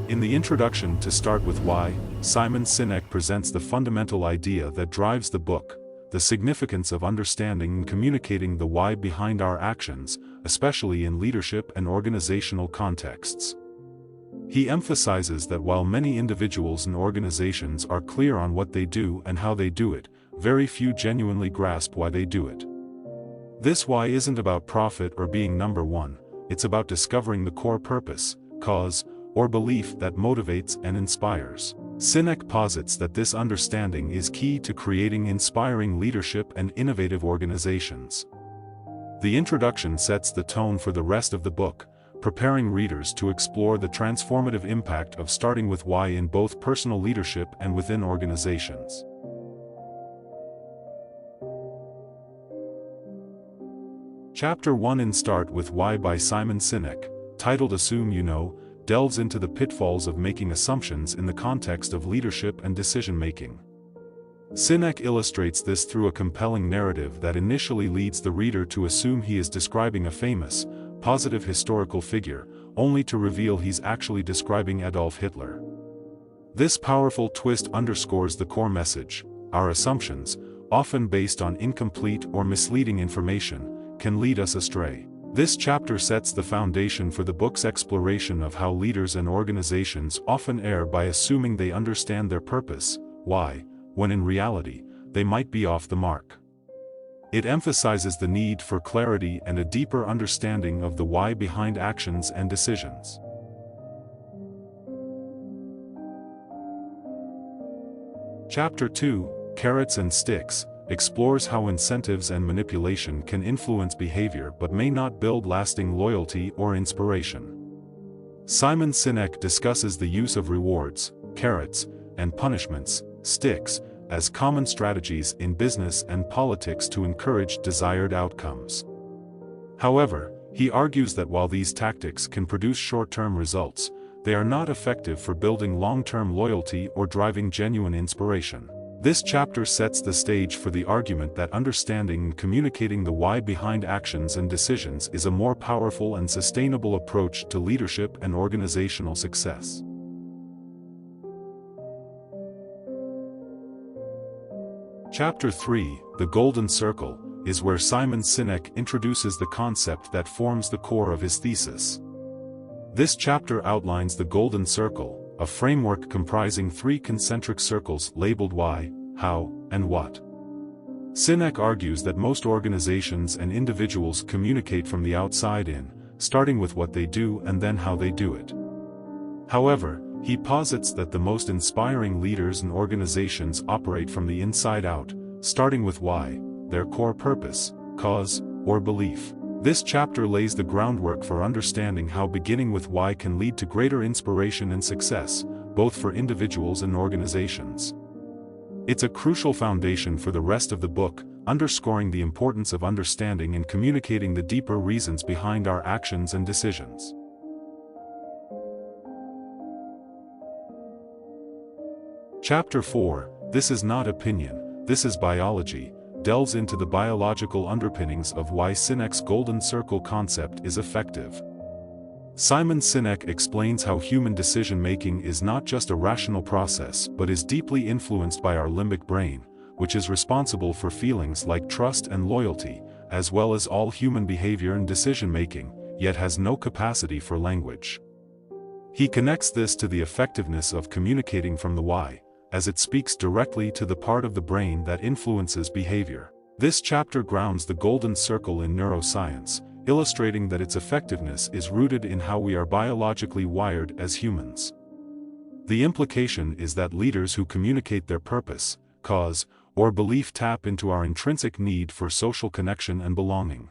In the introduction to Start with Why, Simon Sinek presents the fundamental idea that drives the book: the significance of understanding and communicating the why behind our actions, especially in leadership and organizational contexts. He emphasizes that while many individuals and organizations are clear on what they do and how they do it, very few genuinely grasp why they do it. This why isn't about profit or being number one, it's about discovering the core purpose, cause, or belief that motivates and inspires. Sinek posits that this understanding is key to creating inspiring leadership and innovative organizations. The introduction sets the tone for the rest of the book, preparing readers to explore the transformative impact of starting with why in both personal leadership and within organizations. Chapter 1 in Start with Why by Simon Sinek, titled Assume You Know, delves into the pitfalls of making assumptions in the context of leadership and decision-making. Sinek illustrates this through a compelling narrative that initially leads the reader to assume he is describing a famous, positive historical figure, only to reveal he's actually describing Adolf Hitler. This powerful twist underscores the core message: our assumptions, often based on incomplete or misleading information, can lead us astray. This chapter sets the foundation for the book's exploration of how leaders and organizations often err by assuming they understand their purpose, why, when in reality, they might be off the mark. It emphasizes the need for clarity and a deeper understanding of the why behind actions and decisions. Chapter 2, Carrots and Sticks, explores how incentives and manipulation can influence behavior but may not build lasting loyalty or inspiration. Simon Sinek discusses the use of rewards, carrots, and punishments, sticks, as common strategies in business and politics to encourage desired outcomes. However, he argues that while these tactics can produce short-term results, they are not effective for building long-term loyalty or driving genuine inspiration. This chapter sets the stage for the argument that understanding and communicating the why behind actions and decisions is a more powerful and sustainable approach to leadership and organizational success. Chapter 3, The Golden Circle, is where Simon Sinek introduces the concept that forms the core of his thesis. This chapter outlines the Golden Circle, a framework comprising 3 concentric circles labeled why, how, and what. Sinek argues that most organizations and individuals communicate from the outside in, starting with what they do and then how they do it. However, he posits that the most inspiring leaders and organizations operate from the inside out, starting with why, their core purpose, cause, or belief. This chapter lays the groundwork for understanding how beginning with why can lead to greater inspiration and success, both for individuals and organizations. It's a crucial foundation for the rest of the book, underscoring the importance of understanding and communicating the deeper reasons behind our actions and decisions. Chapter 4, This is Not Opinion, This is Biology, delves into the biological underpinnings of why Sinek's Golden Circle concept is effective. Simon Sinek explains how human decision-making is not just a rational process but is deeply influenced by our limbic brain, which is responsible for feelings like trust and loyalty, as well as all human behavior and decision-making, yet has no capacity for language. He connects this to the effectiveness of communicating from the why, as it speaks directly to the part of the brain that influences behavior. This chapter grounds the Golden Circle in neuroscience, illustrating that its effectiveness is rooted in how we are biologically wired as humans. The implication is that leaders who communicate their purpose, cause, or belief tap into our intrinsic need for social connection and belonging.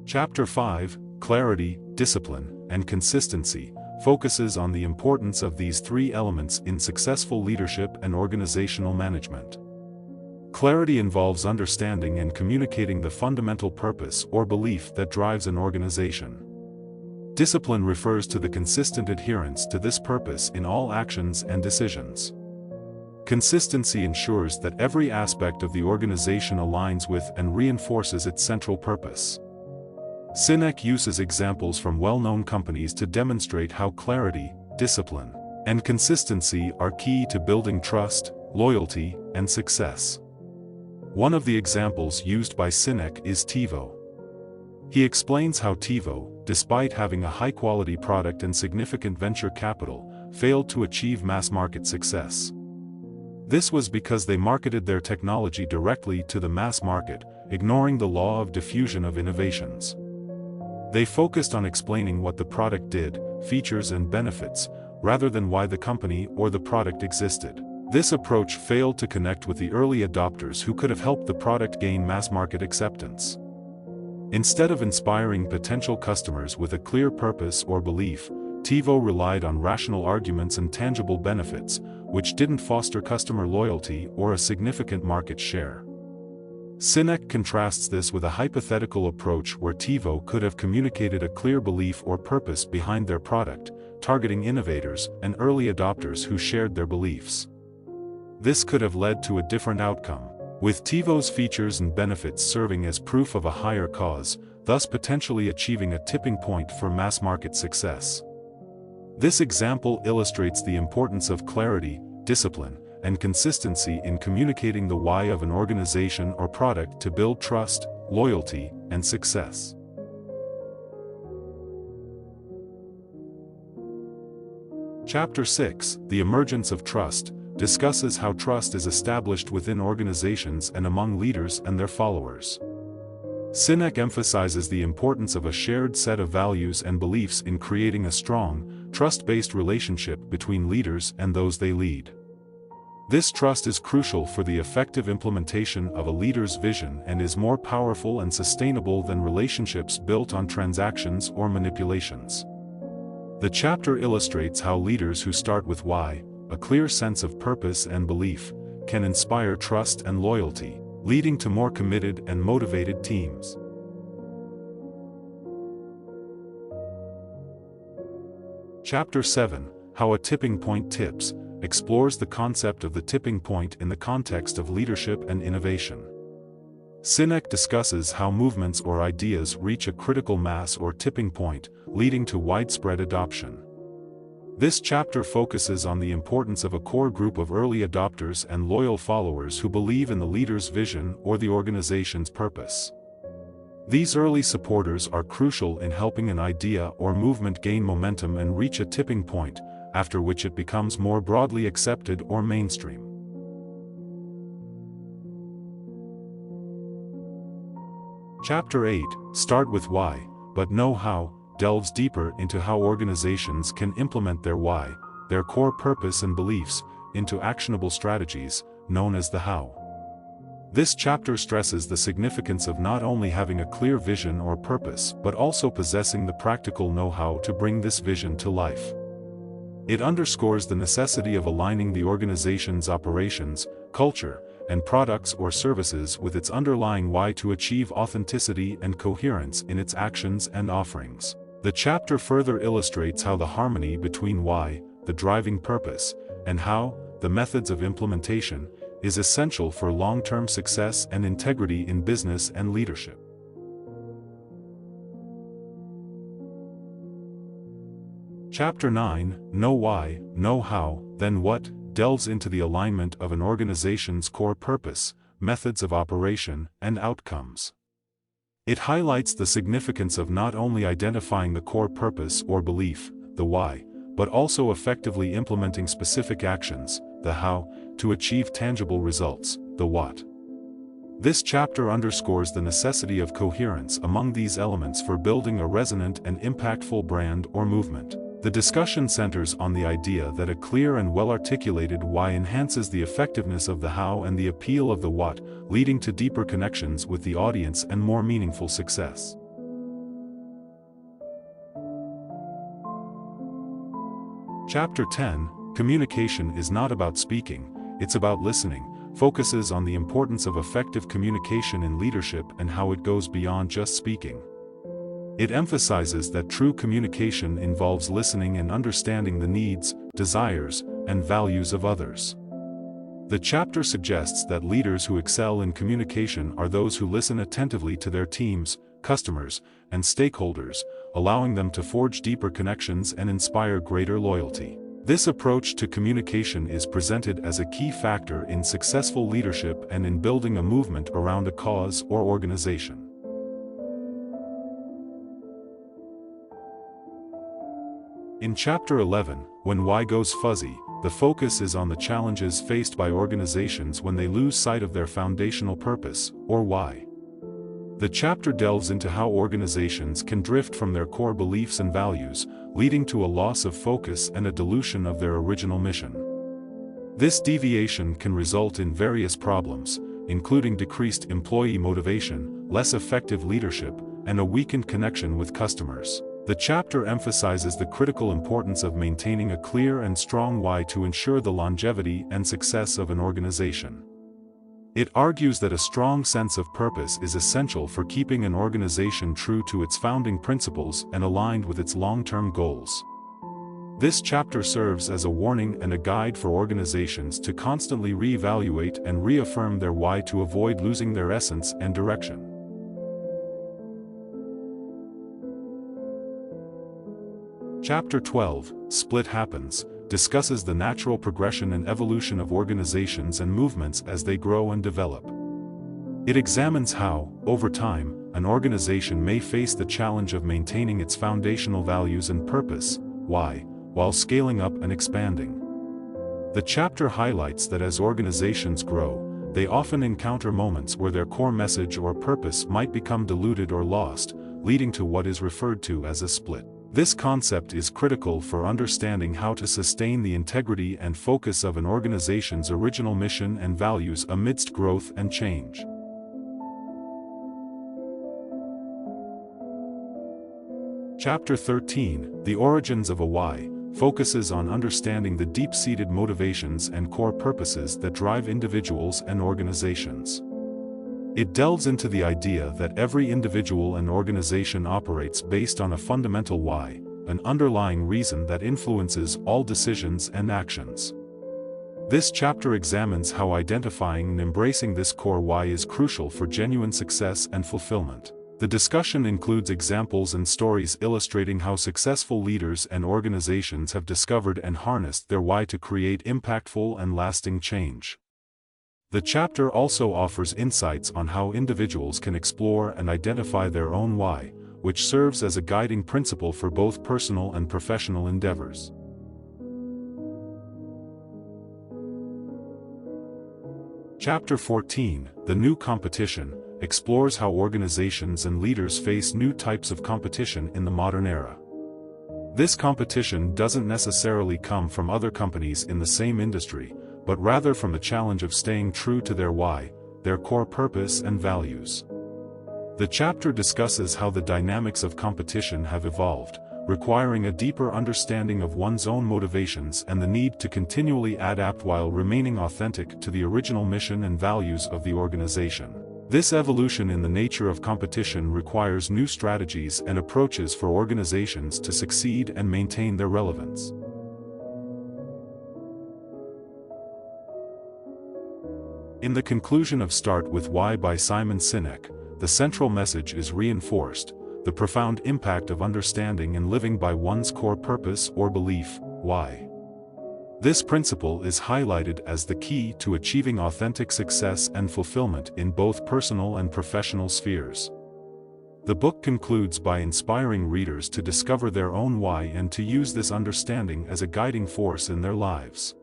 Chapter 5, Clarity, Discipline, and Consistency, focuses on the importance of these 3 elements in successful leadership and organizational management. Clarity involves understanding and communicating the fundamental purpose or belief that drives an organization. Discipline refers to the consistent adherence to this purpose in all actions and decisions. Consistency ensures that every aspect of the organization aligns with and reinforces its central purpose. Sinek uses examples from well-known companies to demonstrate how clarity, discipline, and consistency are key to building trust, loyalty, and success. One of the examples used by Sinek is TiVo. He explains how TiVo, despite having a high-quality product and significant venture capital, failed to achieve mass-market success. This was because they marketed their technology directly to the mass market, ignoring the law of diffusion of innovations. They focused on explaining what the product did, features and benefits, rather than why the company or the product existed. This approach failed to connect with the early adopters who could have helped the product gain mass-market acceptance. Instead of inspiring potential customers with a clear purpose or belief, TiVo relied on rational arguments and tangible benefits, which didn't foster customer loyalty or a significant market share. Sinek contrasts this with a hypothetical approach where TiVo could have communicated a clear belief or purpose behind their product, targeting innovators and early adopters who shared their beliefs. This could have led to a different outcome, with TiVo's features and benefits serving as proof of a higher cause, thus potentially achieving a tipping point for mass-market success. This example illustrates the importance of clarity, discipline, and consistency in communicating the why of an organization or product to build trust, loyalty, and success. Chapter 6, The Emergence of Trust, discusses how trust is established within organizations and among leaders and their followers. Sinek emphasizes the importance of a shared set of values and beliefs in creating a strong, trust-based relationship between leaders and those they lead. This trust is crucial for the effective implementation of a leader's vision and is more powerful and sustainable than relationships built on transactions or manipulations. The chapter illustrates how leaders who start with why, a clear sense of purpose and belief, can inspire trust and loyalty, leading to more committed and motivated teams. Chapter 7, How a Tipping Point Tips, explores the concept of the tipping point in the context of leadership and innovation. Sinek discusses how movements or ideas reach a critical mass or tipping point, leading to widespread adoption. This chapter focuses on the importance of a core group of early adopters and loyal followers who believe in the leader's vision or the organization's purpose. These early supporters are crucial in helping an idea or movement gain momentum and reach a tipping point, after which it becomes more broadly accepted or mainstream. Chapter 8, Start with Why, but Know How, delves deeper into how organizations can implement their why, their core purpose and beliefs, into actionable strategies, known as the how. This chapter stresses the significance of not only having a clear vision or purpose but also possessing the practical know-how to bring this vision to life. It underscores the necessity of aligning the organization's operations, culture, and products or services with its underlying why to achieve authenticity and coherence in its actions and offerings. The chapter further illustrates how the harmony between why, the driving purpose, and how, the methods of implementation, is essential for long-term success and integrity in business and leadership. Chapter 9, Know Why, Know How, Then What, delves into the alignment of an organization's core purpose, methods of operation, and outcomes. It highlights the significance of not only identifying the core purpose or belief, the why, but also effectively implementing specific actions, the how, to achieve tangible results, the what. This chapter underscores the necessity of coherence among these elements for building a resonant and impactful brand or movement. The discussion centers on the idea that a clear and well-articulated why enhances the effectiveness of the how and the appeal of the what, leading to deeper connections with the audience and more meaningful success. Chapter 10, Communication is not about speaking, it's about listening, focuses on the importance of effective communication in leadership and how it goes beyond just speaking. It emphasizes that true communication involves listening and understanding the needs, desires, and values of others. The chapter suggests that leaders who excel in communication are those who listen attentively to their teams, customers, and stakeholders, allowing them to forge deeper connections and inspire greater loyalty. This approach to communication is presented as a key factor in successful leadership and in building a movement around a cause or organization. In Chapter 11, When Why Goes Fuzzy, the focus is on the challenges faced by organizations when they lose sight of their foundational purpose, or why. The chapter delves into how organizations can drift from their core beliefs and values, leading to a loss of focus and a dilution of their original mission. This deviation can result in various problems, including decreased employee motivation, less effective leadership, and a weakened connection with customers. The chapter emphasizes the critical importance of maintaining a clear and strong why to ensure the longevity and success of an organization. It argues that a strong sense of purpose is essential for keeping an organization true to its founding principles and aligned with its long-term goals. This chapter serves as a warning and a guide for organizations to constantly reevaluate and reaffirm their why to avoid losing their essence and direction. Chapter 12, Split Happens, discusses the natural progression and evolution of organizations and movements as they grow and develop. It examines how, over time, an organization may face the challenge of maintaining its foundational values and purpose, why, while scaling up and expanding. The chapter highlights that as organizations grow, they often encounter moments where their core message or purpose might become diluted or lost, leading to what is referred to as a split. This concept is critical for understanding how to sustain the integrity and focus of an organization's original mission and values amidst growth and change. Chapter 13, The Origins of a Why, focuses on understanding the deep-seated motivations and core purposes that drive individuals and organizations. It delves into the idea that every individual and organization operates based on a fundamental why, an underlying reason that influences all decisions and actions. This chapter examines how identifying and embracing this core why is crucial for genuine success and fulfillment. The discussion includes examples and stories illustrating how successful leaders and organizations have discovered and harnessed their why to create impactful and lasting change. The chapter also offers insights on how individuals can explore and identify their own why, which serves as a guiding principle for both personal and professional endeavors. Chapter 14, The New Competition, explores how organizations and leaders face new types of competition in the modern era. This competition doesn't necessarily come from other companies in the same industry, but rather from the challenge of staying true to their why, their core purpose and values. The chapter discusses how the dynamics of competition have evolved, requiring a deeper understanding of one's own motivations and the need to continually adapt while remaining authentic to the original mission and values of the organization. This evolution in the nature of competition requires new strategies and approaches for organizations to succeed and maintain their relevance. In the conclusion of Start With Why by Simon Sinek, the central message is reinforced: the profound impact of understanding and living by one's core purpose or belief, why. This principle is highlighted as the key to achieving authentic success and fulfillment in both personal and professional spheres. The book concludes by inspiring readers to discover their own why and to use this understanding as a guiding force in their lives.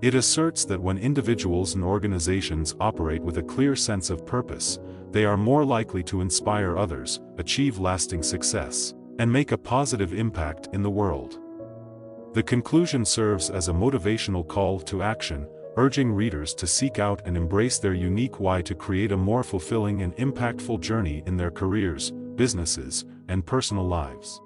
It asserts that when individuals and organizations operate with a clear sense of purpose, they are more likely to inspire others, achieve lasting success, and make a positive impact in the world. The conclusion serves as a motivational call to action, urging readers to seek out and embrace their unique why to create a more fulfilling and impactful journey in their careers, businesses, and personal lives.